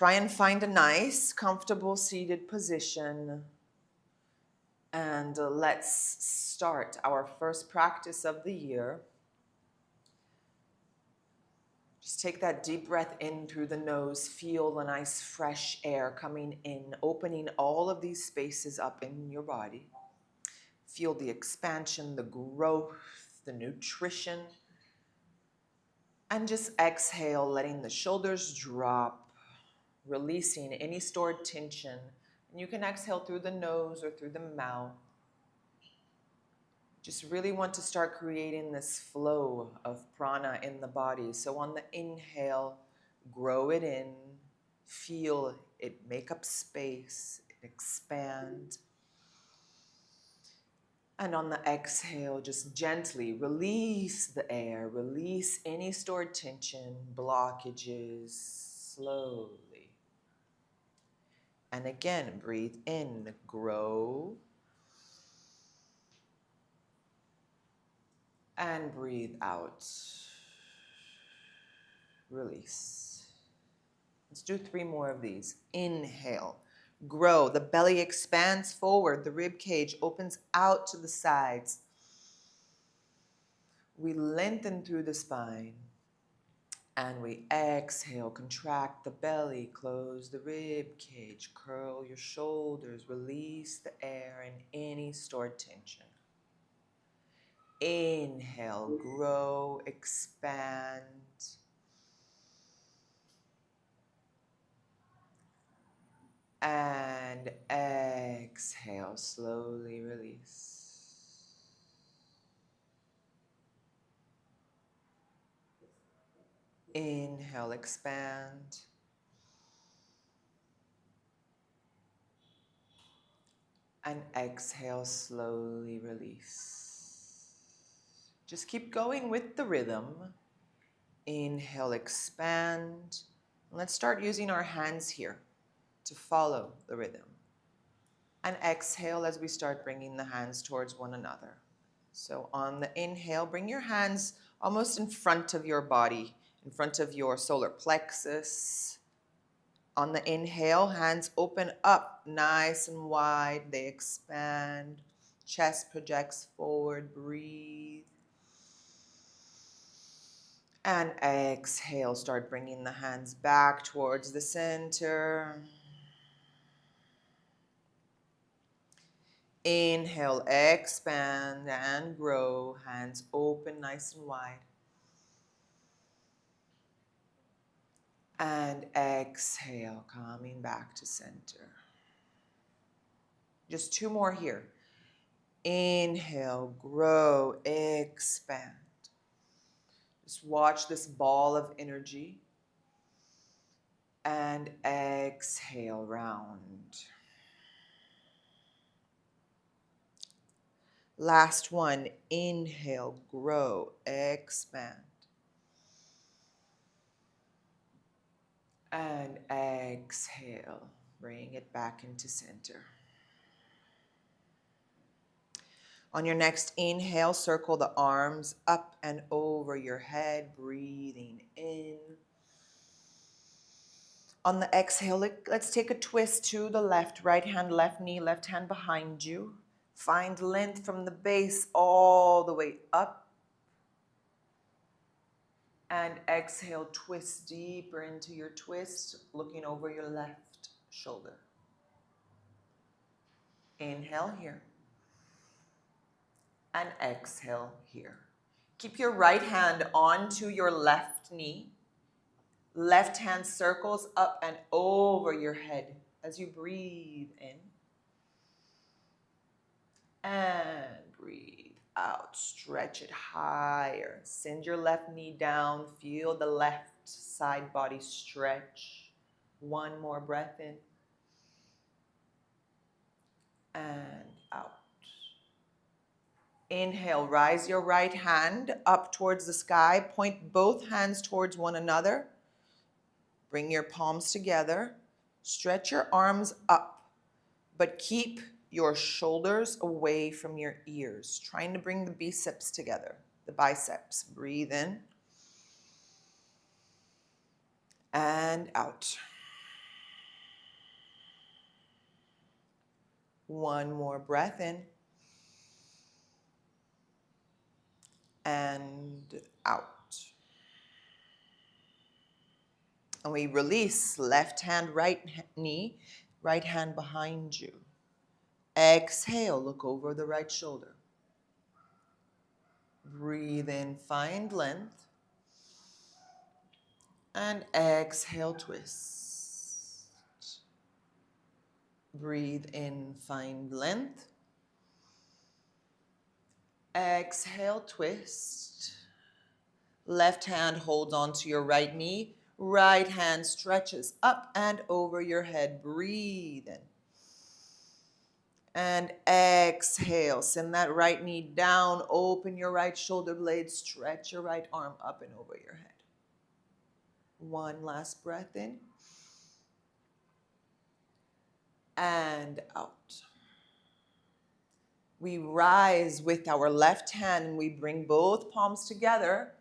Try and find a nice, comfortable seated position. And let's start our first practice of the year. Just take that deep breath in through the nose. Feel the nice fresh air coming in, opening all of these spaces up in your body. Feel the expansion, the growth, the nutrition. And just exhale, letting the shoulders drop, releasing any stored tension. And you can exhale through the nose or through the mouth. Just really want to start creating this flow of prana in the body. So on the inhale, grow it in, feel it make up space, expand. And on the exhale, just gently release the air, release any stored tension, blockages, slowly. And again, breathe in, grow. And breathe out. Release. Let's do 3 more of these. Inhale. Grow. The belly expands forward. The rib cage opens out to the sides. We lengthen through the spine. And we exhale. Contract the belly. Close the rib cage. Curl your shoulders. Release the air and any stored tension. Inhale, grow, expand. And exhale, slowly release. Inhale, expand. And exhale, slowly release. Just keep going with the rhythm. Inhale, expand. Let's start using our hands here to follow the rhythm. And exhale as we start bringing the hands towards one another. So on the inhale, bring your hands almost in front of your body, in front of your solar plexus. On the inhale, hands open up nice and wide. They expand. Chest projects forward. Breathe. And exhale, start bringing the hands back towards the center. Inhale, expand and grow. Hands open nice and wide. And exhale, coming back to center. Just 2 more here. Inhale, grow, expand. Just watch this ball of energy. And exhale, round. Last one. Inhale, grow, expand. And exhale, bring it back into center. On your next inhale, circle the arms up and over your head, breathing in. On the exhale, let's take a twist to the left, right hand, left knee, left hand behind you. Find length from the base all the way up. And exhale, twist deeper into your twist, looking over your left shoulder. Inhale here. And exhale here. Keep your right hand onto your left knee. Left hand circles up and over your head as you breathe in. And breathe out. Stretch it higher. Send your left knee down. Feel the left side body stretch. 1 more breath in. And out. Inhale, rise your right hand up towards the sky. Point both hands towards one another. Bring your palms together. Stretch your arms up, but keep your shoulders away from your ears. Trying to bring the biceps together, the biceps. Breathe in and out. One more breath in and out. And we release, left hand, right knee, right hand behind you. Exhale, look over the right shoulder. Breathe in, find length. And exhale, twist. Breathe in, find length. Exhale, twist. Left hand holds onto your right knee. Right hand stretches up and over your head. Breathe in. And exhale. Send that right knee down. Open your right shoulder blade. Stretch your right arm up and over your head. One last breath in. And out. We rise with our left hand and we bring both palms together.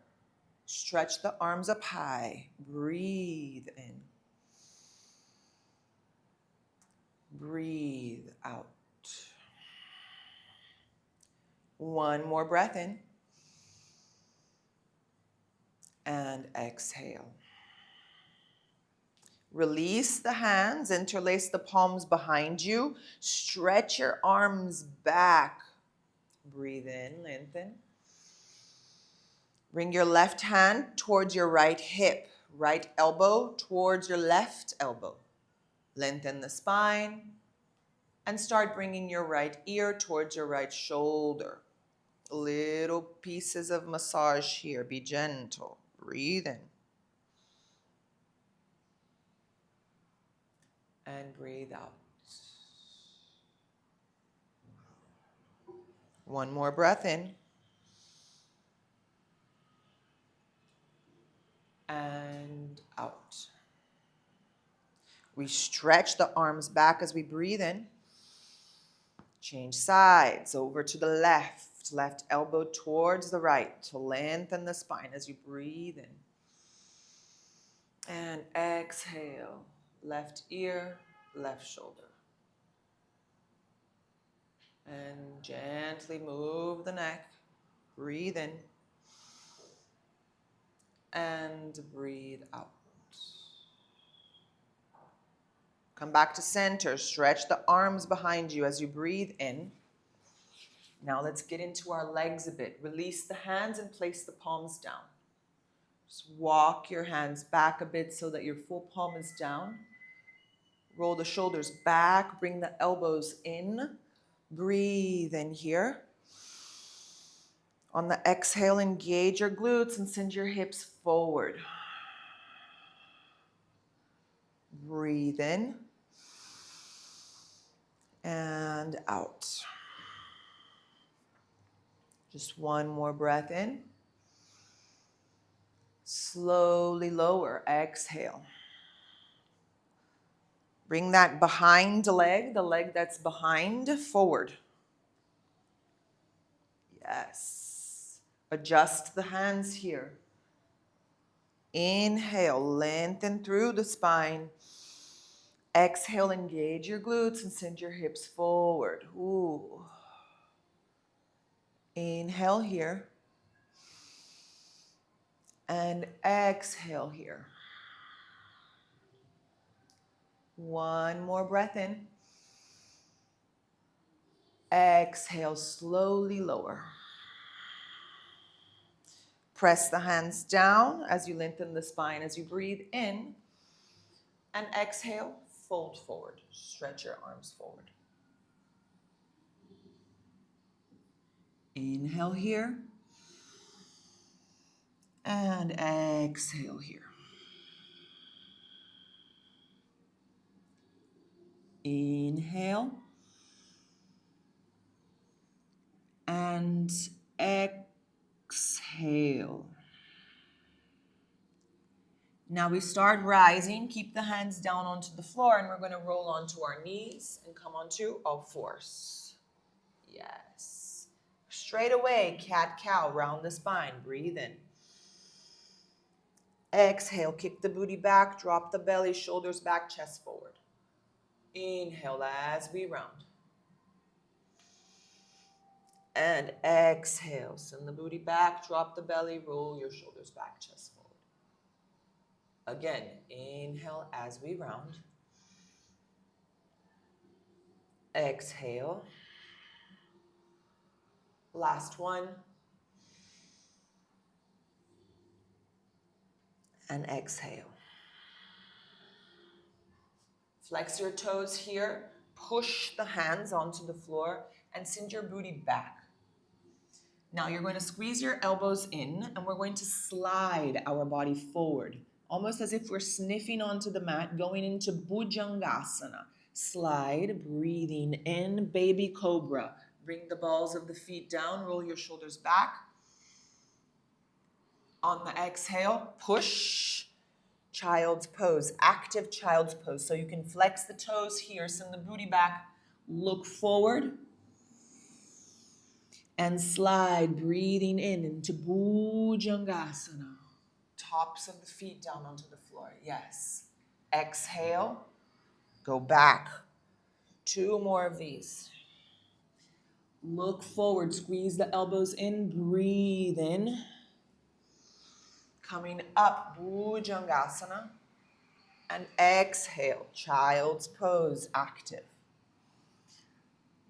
Stretch the arms up high. Breathe in. Breathe out. One more breath in. And exhale. Release the hands, interlace the palms behind you. Stretch your arms back. Breathe in, lengthen. Bring your left hand towards your right hip. Right elbow towards your left elbow. Lengthen the spine. And start bringing your right ear towards your right shoulder. Little pieces of massage here. Be gentle. Breathe in. And breathe out. One more breath in. And out. We stretch the arms back as we breathe in. Change sides over to the left. Left elbow towards the right to lengthen the spine as you breathe in. And exhale. Left ear, left shoulder. And gently move the neck. Breathe in. And breathe out. Come back to center. Stretch the arms behind you as you breathe in. Now let's get into our legs a bit. Release the hands and place the palms down. Just walk your hands back a bit so that your full palm is down. Roll the shoulders back. Bring the elbows in. Breathe in here. On the exhale, engage your glutes and send your hips forward. Breathe in. And out. Just one more breath in. Slowly lower. Exhale. Bring that behind leg, the leg that's behind, forward. Yes. Adjust the hands here. Inhale, lengthen through the spine. Exhale, engage your glutes and send your hips forward. Ooh. Inhale here. And exhale here. One more breath in. Exhale, slowly lower. Press the hands down as you lengthen the spine as you breathe in. And exhale, fold forward. Stretch your arms forward. Inhale here. And exhale here. Inhale. And exhale. Now we start rising. Keep the hands down onto the floor and we're going to roll onto our knees and come onto all fours. Yes. Straight away, cat-cow, round the spine. Breathe in. Exhale, kick the booty back, drop the belly, shoulders back, chest forward. Inhale as we round. And exhale. Send the booty back, drop the belly, roll your shoulders back, chest forward. Again, inhale as we round. Exhale. Last one. And exhale. Flex your toes here. Push the hands onto the floor and send your booty back. Now you're going to squeeze your elbows in and we're going to slide our body forward, almost as if we're sniffing onto the mat, going into Bhujangasana. Slide, breathing in, baby cobra. Bring the balls of the feet down, roll your shoulders back. On the exhale, push, child's pose, active child's pose. So you can flex the toes here, send the booty back, look forward, and slide, breathing in into Bhujangasana. Tops of the feet down onto the floor. Yes. Exhale, go back. 2 more of these. Look forward, squeeze the elbows in, breathe in. Coming up, Bhujangasana. And exhale, child's pose, active.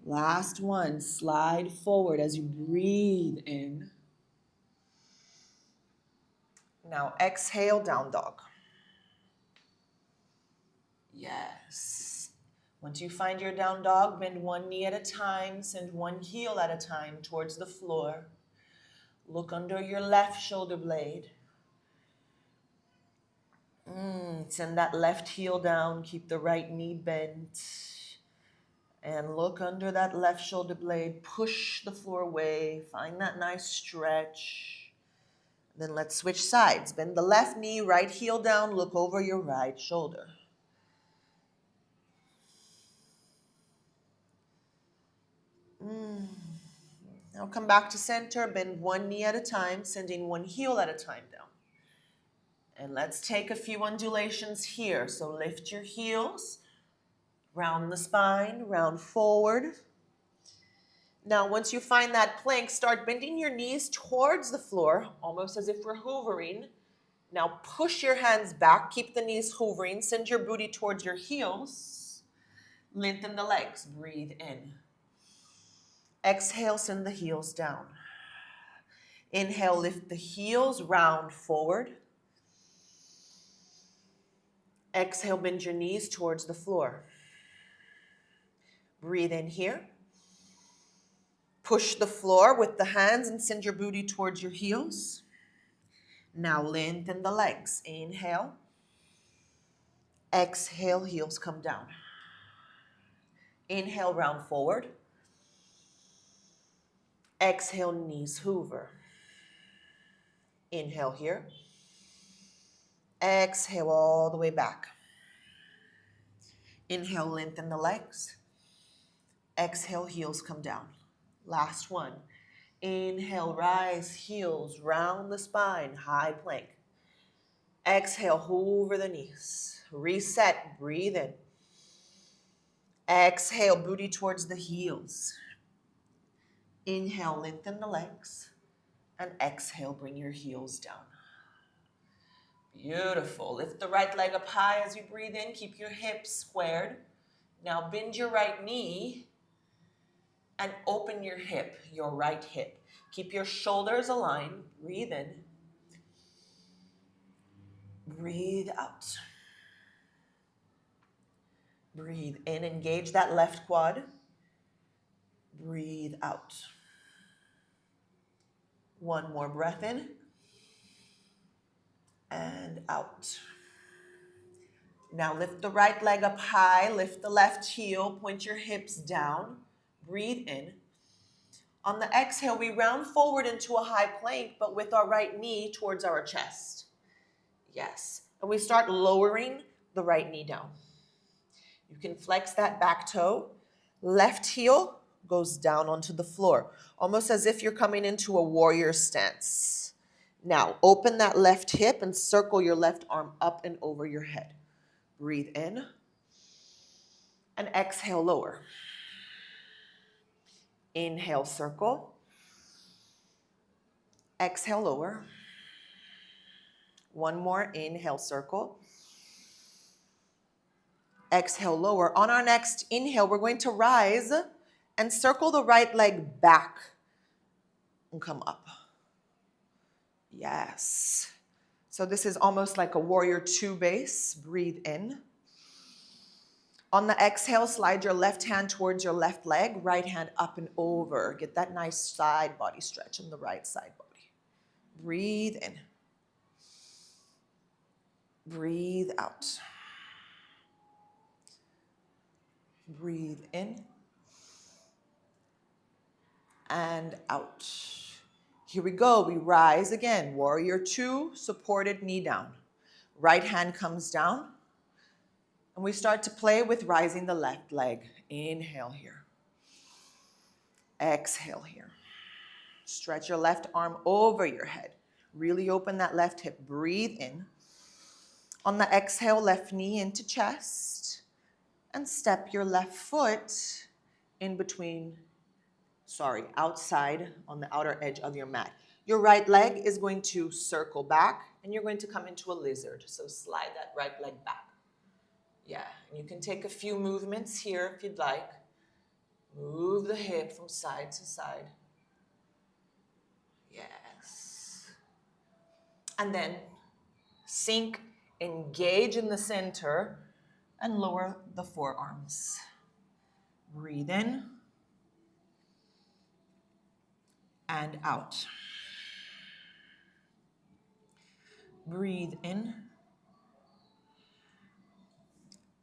Last one, slide forward as you breathe in. Now exhale, down dog. Yes. Once you find your down dog, bend one knee at a time, send one heel at a time towards the floor. Look under your left shoulder blade. Send that left heel down, keep the right knee bent. And look under that left shoulder blade, push the floor away, find that nice stretch. Then let's switch sides. Bend the left knee, right heel down, look over your right shoulder. Now come back to center, bend one knee at a time, sending one heel at a time down. And let's take a few undulations here. So lift your heels, round the spine, round forward. Now once you find that plank, start bending your knees towards the floor, almost as if we're hoovering. Now push your hands back, keep the knees hovering, send your booty towards your heels. Lengthen the legs, breathe in. Exhale, send the heels down. Inhale, lift the heels, round forward. Exhale, bend your knees towards the floor. Breathe in here. Push the floor with the hands and send your booty towards your heels. Now lengthen the legs. Inhale. Exhale, heels come down. Inhale, round forward. Exhale, knees hoover. Inhale here. Exhale all the way back. Inhale, lengthen the legs. Exhale, heels come down. Last one. Inhale, rise, heels, round the spine, high plank. Exhale, hoover the knees. Reset, breathe in. Exhale, booty towards the heels. Inhale, lengthen the legs. And exhale, bring your heels down. Beautiful. Lift the right leg up high as you breathe in. Keep your hips squared. Now bend your right knee and open your hip, your right hip. Keep your shoulders aligned. Breathe in. Breathe out. Breathe in. Engage that left quad. Breathe out. One more breath in. And out. Now lift the right leg up high. Lift the left heel. Point your hips down. Breathe in. On the exhale, we round forward into a high plank, but with our right knee towards our chest. Yes. And we start lowering the right knee down. You can flex that back toe. Left heel goes down onto the floor, almost as if you're coming into a warrior stance. Now, open that left hip and circle your left arm up and over your head. Breathe in. And exhale, lower. Inhale, circle. Exhale, lower. One more, inhale, circle. Exhale, lower. On our next inhale, we're going to rise and circle the right leg back and come up. Yes. So this is almost like a warrior two base. Breathe in. On the exhale, slide your left hand towards your left leg, right hand up and over. Get that nice side body stretch on the right side body. Breathe in. Breathe out. Breathe in and out. Here we go. We rise again. Warrior two, supported knee down. Right hand comes down. And we start to play with rising the left leg. Inhale here. Exhale here. Stretch your left arm over your head. Really open that left hip. Breathe in. On the exhale, left knee into chest. And step your left foot in between, outside on the outer edge of your mat. Your right leg is going to circle back and you're going to come into a lizard. So slide that right leg back. Yeah, and you can take a few movements here if you'd like. Move the hip from side to side. Yes. And then sink, engage in the center, and lower the forearms. Breathe in and out. Breathe in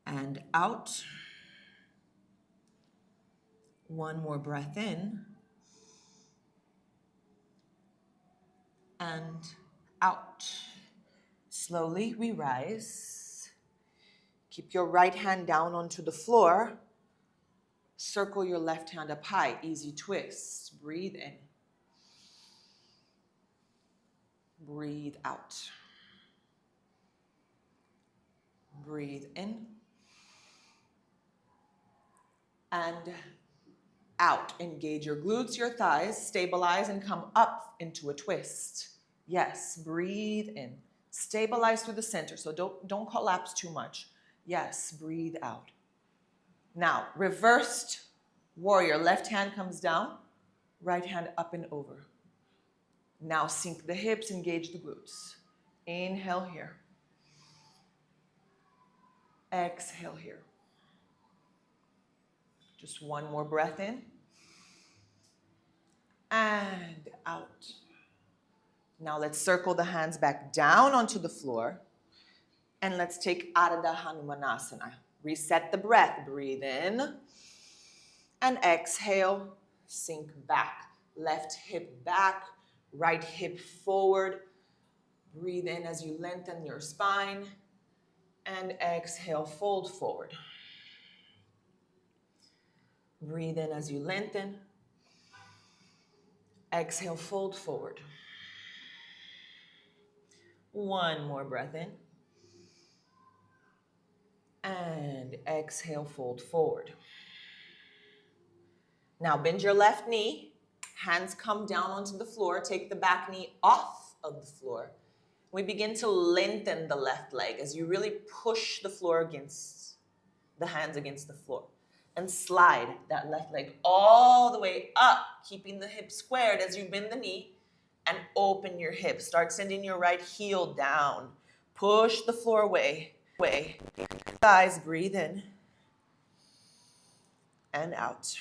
and out. One more breath in and out. Slowly we rise. Keep your right hand down onto the floor. Circle your left hand up high. Easy twist. Breathe in. Breathe out. Breathe in and out. Engage your glutes, your thighs, stabilize and come up into a twist. Yes, breathe in. Stabilize through the center, so don't collapse too much. Yes, breathe out. Now, reversed warrior. Left hand comes down, right hand up and over. Now sink the hips, engage the glutes. Inhale here. Exhale here. Just one more breath in and out. Now let's circle the hands back down onto the floor and let's take Ardha Hanumanasana. Reset the breath. Breathe in and exhale. Sink back. Left hip back, right hip forward. Breathe in as you lengthen your spine and exhale, fold forward. Breathe in as you lengthen. Exhale, fold forward. One more breath in. And exhale, fold forward. Now bend your left knee. Hands come down onto the floor. Take the back knee off of the floor. We begin to lengthen the left leg as you really push the floor against the hands against the floor. And slide that left leg all the way up, keeping the hip squared as you bend the knee and open your hips. Start sending your right heel down. Push the floor away. Thighs, breathe in and out.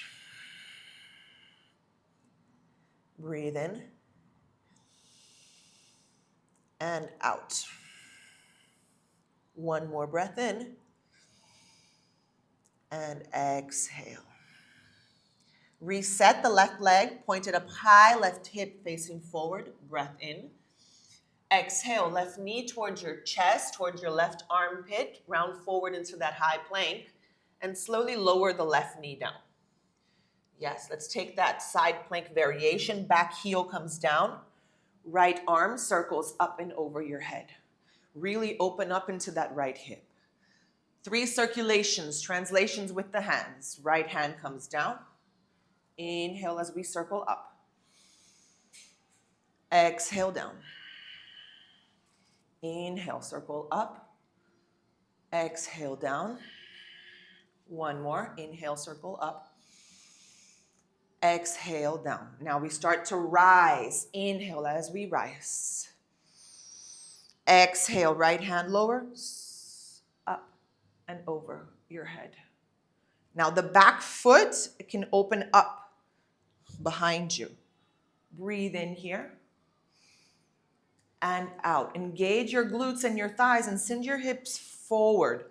Breathe in and out. One more breath in and exhale. Reset the left leg, pointed up high, left hip facing forward. Breath in. Exhale, left knee towards your chest, towards your left armpit. Round forward into that high plank and slowly lower the left knee down. Yes, let's take that side plank variation. Back heel comes down. Right arm circles up and over your head. Really open up into that right hip. 3 circulations, translations with the hands. Right hand comes down. Inhale as we circle up. Exhale down. Inhale, circle up. Exhale down. One more. Inhale, circle up. Exhale down. Now we start to rise. Inhale as we rise. Exhale, right hand lowers up and over your head. Now the back foot can open up behind you. Breathe in here and out. Engage your glutes and your thighs and send your hips forward.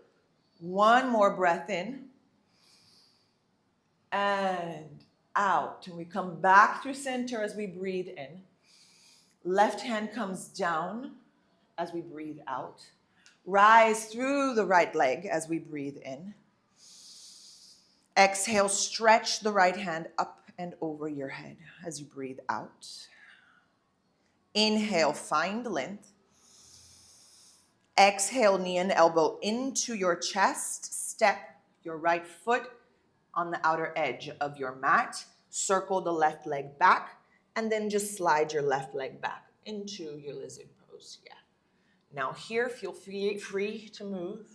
One more breath in and out. And we come back through center as we breathe in. Left hand comes down as we breathe out. Rise through the right leg as we breathe in. Exhale, stretch the right hand up and over your head as you breathe out. Inhale, find length. Exhale, knee and elbow into your chest. Step your right foot on the outer edge of your mat. Circle the left leg back, and then just slide your left leg back into your lizard pose. Yeah. Now here, feel free to move.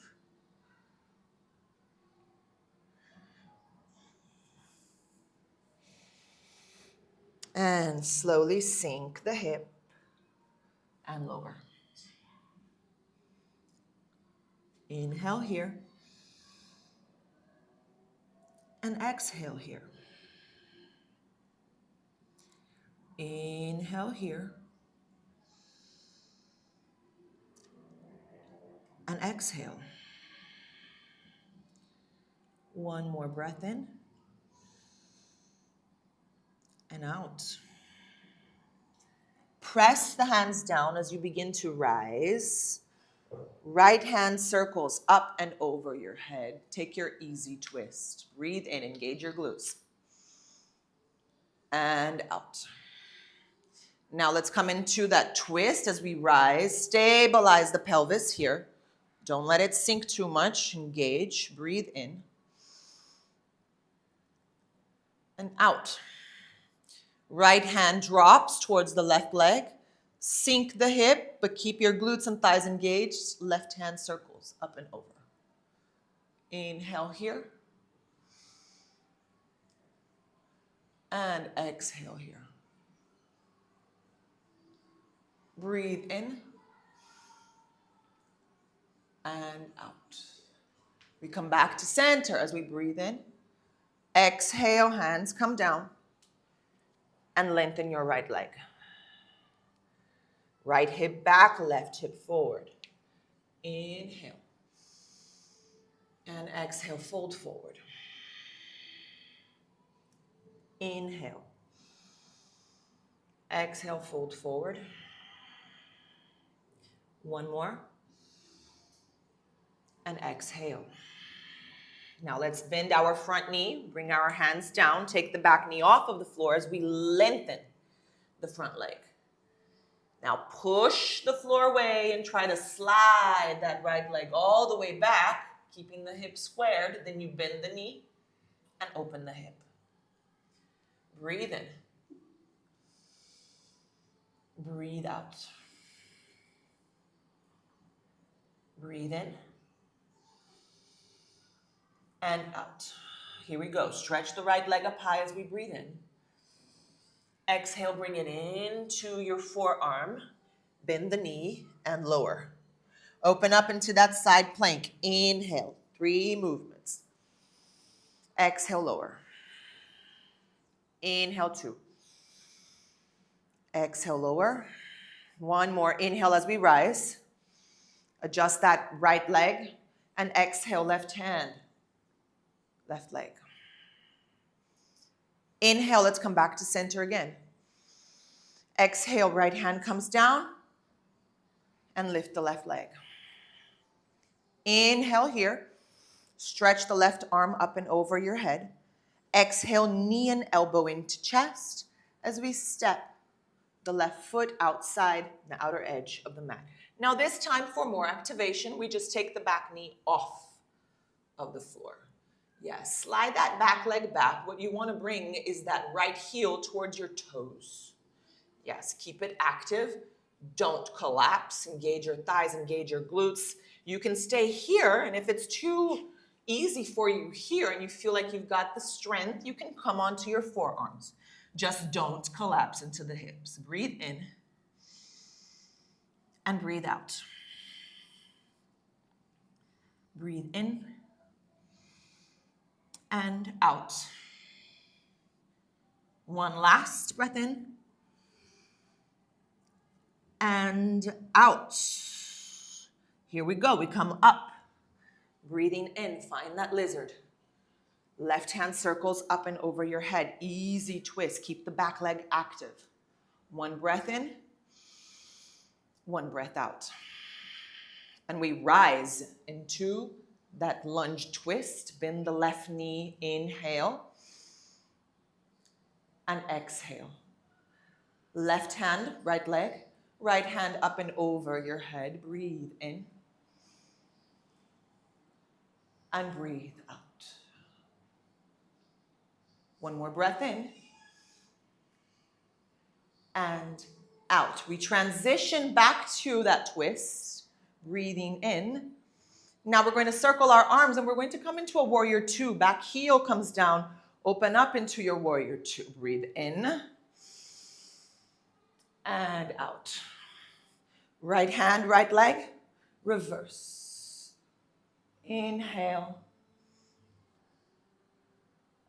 And slowly sink the hip and lower. Inhale here. And exhale here. Inhale here. And exhale. One more breath in. And out. Press the hands down as you begin to rise. Right hand circles up and over your head. Take your easy twist. Breathe in, engage your glutes. And out. Now let's come into that twist as we rise. Stabilize the pelvis here. Don't let it sink too much. Engage, breathe in. And out. Right hand drops towards the left leg. Sink the hip, but keep your glutes and thighs engaged. Left hand circles up and over. Inhale here. And exhale here. Breathe in. And out. We come back to center as we breathe in. Exhale, hands come down. And lengthen your right leg. Right hip back, left hip forward. Inhale. And exhale, fold forward. Inhale. Exhale, fold forward. One more. And exhale. Now let's bend our front knee, bring our hands down, take the back knee off of the floor as we lengthen the front leg. Now push the floor away and try to slide that right leg all the way back, keeping the hip squared. Then you bend the knee and open the hip. Breathe in. Breathe out. Breathe in. And out. Here we go. Stretch the right leg up high as we breathe in. Exhale, bring it into your forearm. Bend the knee and lower. Open up into that side plank. Inhale. 3 movements. Exhale, lower. Inhale, 2. Exhale, lower. One more. Inhale as we rise. Adjust that right leg. And exhale, left hand. Left leg. Inhale, let's come back to center again. Exhale, right hand comes down and lift the left leg. Inhale here. Stretch the left arm up and over your head. Exhale, knee and elbow into chest as we step the left foot outside the outer edge of the mat. Now this time for more activation, we just take the back knee off of the floor. Yes, slide that back leg back. What you want to bring is that right heel towards your toes. Yes, keep it active. Don't collapse. Engage your thighs, engage your glutes. You can stay here, and if it's too easy for you here and you feel like you've got the strength, you can come onto your forearms. Just don't collapse into the hips. Breathe in and breathe out. Breathe in and out. One last breath in and out. Here we go. We come up. Breathing in, find that lizard. Left hand circles up and over your head. Easy twist. Keep the back leg active. One breath in, one breath out. And we rise into that lunge twist. Bend the left knee. Inhale and exhale. Left hand, right leg. Right hand up and over your head. Breathe in and breathe out. One more breath in and out. We transition back to that twist, breathing in. Now we're going to circle our arms and we're going to come into a warrior two. Back heel comes down. Open up into your warrior two. Breathe in and out. Right hand, right leg, reverse. Inhale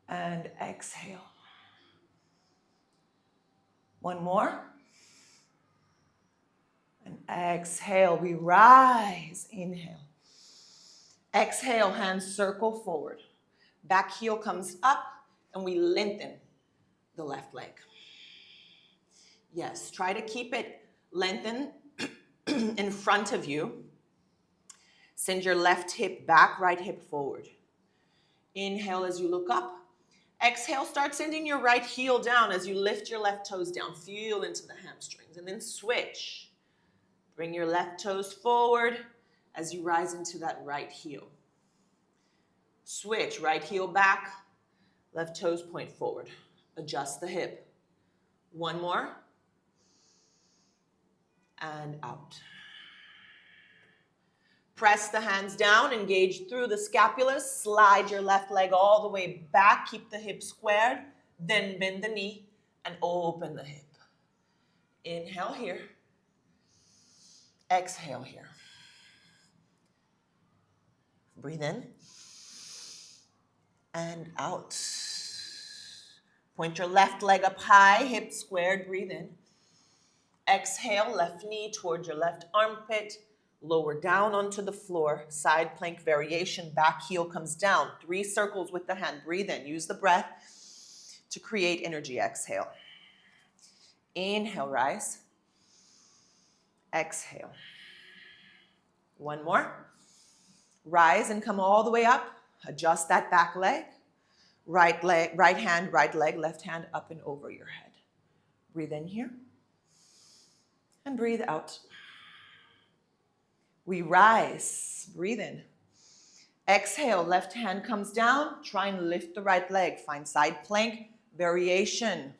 and exhale. One more. And exhale, we rise. Inhale. Exhale, hands circle forward. Back heel comes up and we lengthen the left leg. Yes, try to keep it lengthened in front of you. Send your left hip back, right hip forward. Inhale as you look up. Exhale, start sending your right heel down as you lift your left toes down. Feel into the hamstrings and then switch. Bring your left toes forward as you rise into that right heel. Switch, right heel back, left toes point forward. Adjust the hip. One more. And out. Press the hands down, engage through the scapulas, slide your left leg all the way back, keep the hip squared, then bend the knee and open the hip. Inhale here. Exhale here. Breathe in and out. Point your left leg up high, hip squared, breathe in. Exhale, left knee toward your left armpit, lower down onto the floor, side plank variation, back heel comes down. 3 circles with the hand, breathe in, use the breath to create energy, exhale. Inhale, rise. Exhale. One more. Rise and come all the way up. Adjust that back leg. Right hand, right leg, left hand up and over your head. Breathe in here. And breathe out. We rise. Breathe in. Exhale, left hand comes down. Try and lift the right leg. Find side plank variation.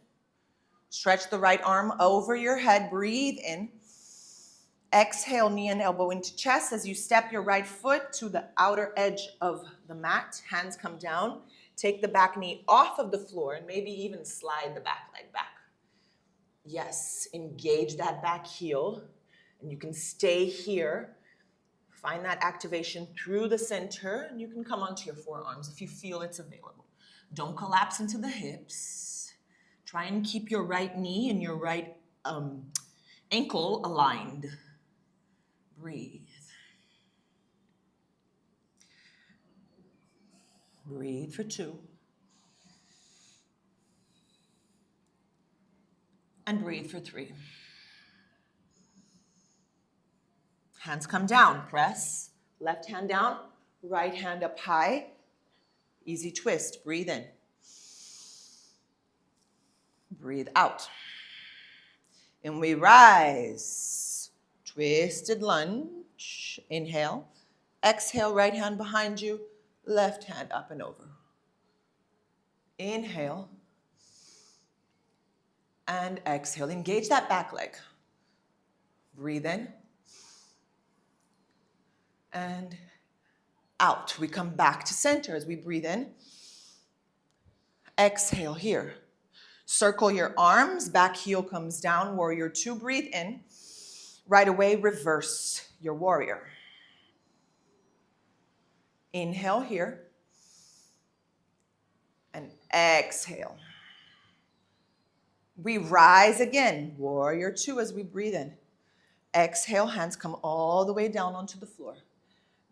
Stretch the right arm over your head. Breathe in. Exhale, knee and elbow into chest as you step your right foot to the outer edge of the mat. Hands come down. Take the back knee off of the floor and maybe even slide the back leg back. Yes, engage that back heel. And you can stay here. Find that activation through the center. And you can come onto your forearms if you feel it's available. Don't collapse into the hips. Try and keep your right knee and your right ankle aligned. Breathe. Breathe for 2. And breathe for 3. Hands come down. Press. Left hand down. Right hand up high. Easy twist. Breathe in. Breathe out. And we rise. Twisted lunge. Inhale. Exhale, right hand behind you. Left hand up and over. Inhale. And exhale. Engage that back leg. Breathe in. And out. We come back to center as we breathe in. Exhale here. Circle your arms. Back heel comes down. Warrior 2. Breathe in. Right away, reverse your warrior. Inhale here. And exhale. We rise again. Warrior 2 as we breathe in. Exhale, hands come all the way down onto the floor.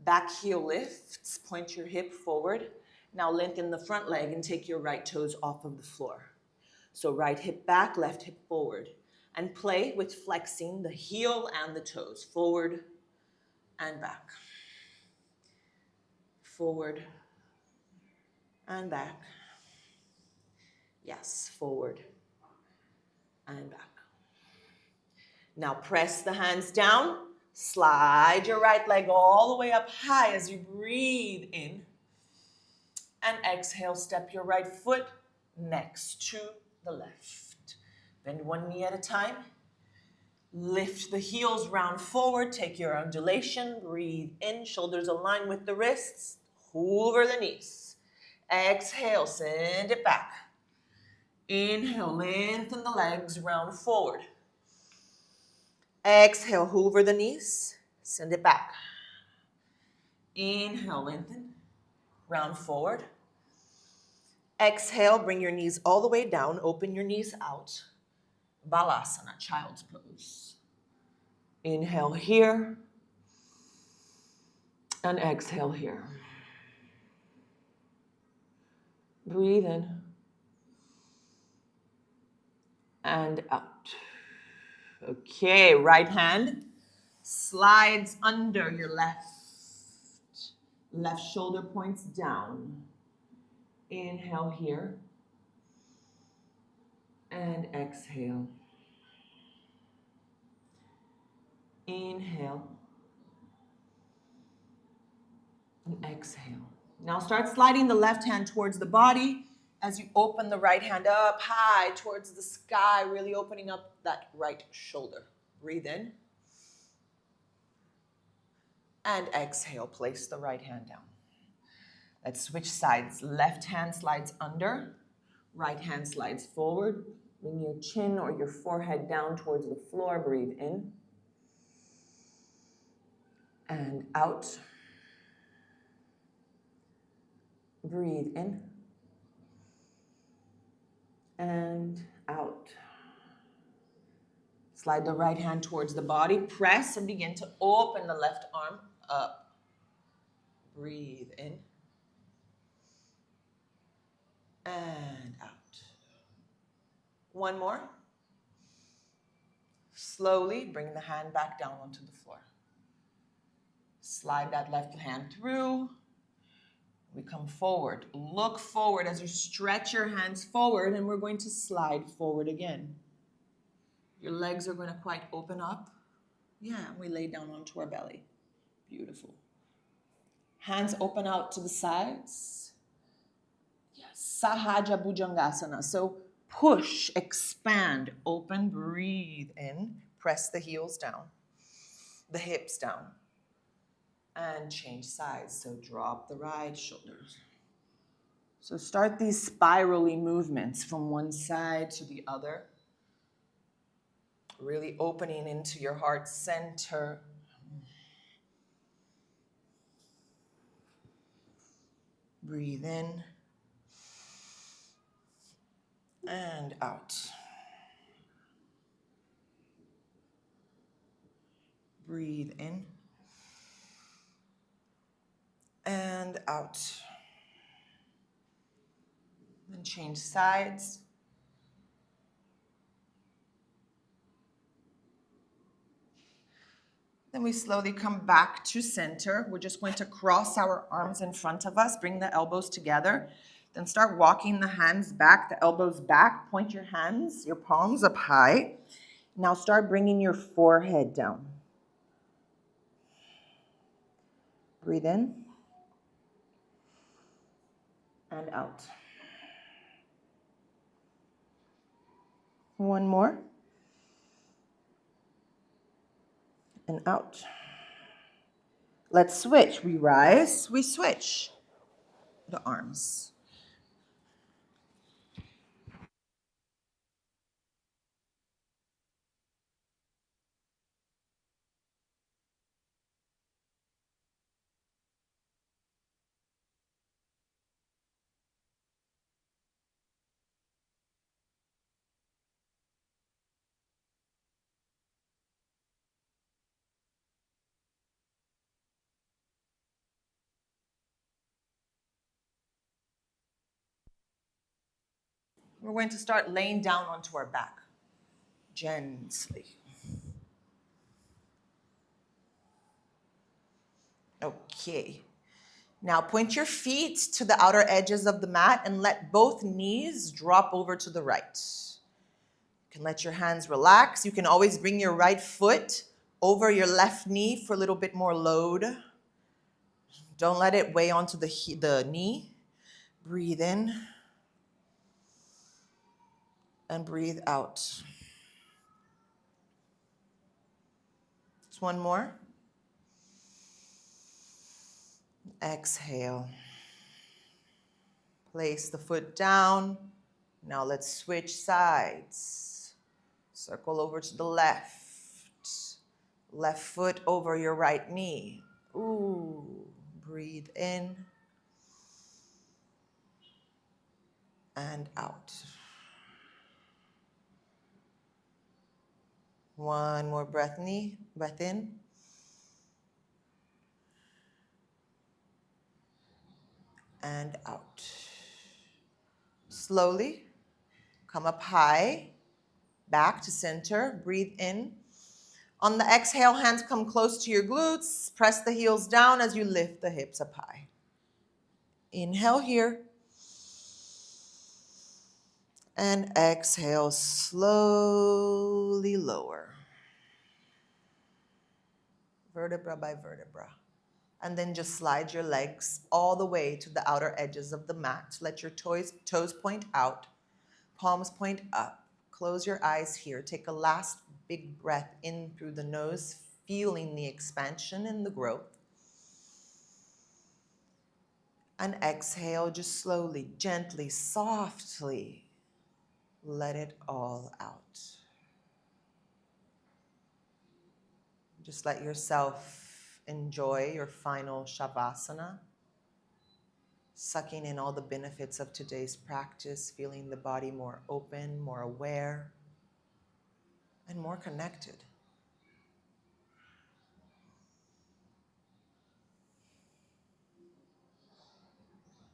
Back heel lifts, point your hip forward. Now lengthen the front leg and take your right toes off of the floor. So right hip back, left hip forward. And play with flexing the heel and the toes. Forward and back. Forward and back. Yes, forward and back. Now press the hands down. Slide your right leg all the way up high as you breathe in. And exhale, step your right foot next to the left. Bend one knee at a time. Lift the heels round forward. Take your undulation. Breathe in. Shoulders align with the wrists. Hoover the knees. Exhale, send it back. Inhale, lengthen the legs, round forward. Exhale, hoover the knees. Send it back. Inhale, lengthen. Round forward. Exhale, bring your knees all the way down. Open your knees out. Balasana, child's pose. Inhale here. And exhale here. Breathe in. And out. Okay, right hand slides under your left. Left shoulder points down. Inhale here. And exhale. Inhale. And exhale. Now start sliding the left hand towards the body as you open the right hand up high towards the sky, really opening up that right shoulder. Breathe in. And exhale, place the right hand down. Let's switch sides. Left hand slides under, right hand slides forward. Bring your chin or your forehead down towards the floor. Breathe in. And out. Breathe in. And out. Slide the right hand towards the body. Press and begin to open the left arm up. Breathe in. And out. One more. Slowly bring the hand back down onto the floor. Slide that left hand through. We come forward. Look forward as you stretch your hands forward, and we're going to slide forward again. Your legs are going to quite open up. Yeah, we lay down onto our belly. Beautiful. Hands open out to the sides. Yes, Sahaja Bhujangasana. So push, expand, open, breathe in. Press the heels down, the hips down. And change sides. So drop the right shoulders. So start these spirally movements from one side to the other. Really opening into your heart center. Breathe in. And out. Breathe in. And out. Then change sides. Then we slowly come back to center. We're just going to cross our arms in front of us, bring the elbows together. Then start walking the hands back, the elbows back. Point your hands, your palms up high. Now start bringing your forehead down. Breathe in. And out. One more. And out. Let's switch. We rise, we switch the arms. We're going to start laying down onto our back, gently. Okay. Now point your feet to the outer edges of the mat and let both knees drop over to the right. You can let your hands relax. You can always bring your right foot over your left knee for a little bit more load. Don't let it weigh onto the knee. Breathe in and breathe out. Just one more. Exhale. Place the foot down. Now let's switch sides. Circle over to the left. Left foot over your right knee. Ooh, breathe in and out. One more breath in and out. Slowly come up high, back to center. Breathe in. On the exhale, hands come close to your glutes. Press the heels down as you lift the hips up high. Inhale here. And exhale, slowly lower. Vertebra by vertebra. And then just slide your legs all the way to the outer edges of the mat. Let your toes point out, palms point up. Close your eyes here. Take a last big breath in through the nose, feeling the expansion and the growth. And exhale, just slowly, gently, softly, let it all out. Just let yourself enjoy your final Shavasana, sucking in all the benefits of today's practice, feeling the body more open, more aware, and more connected.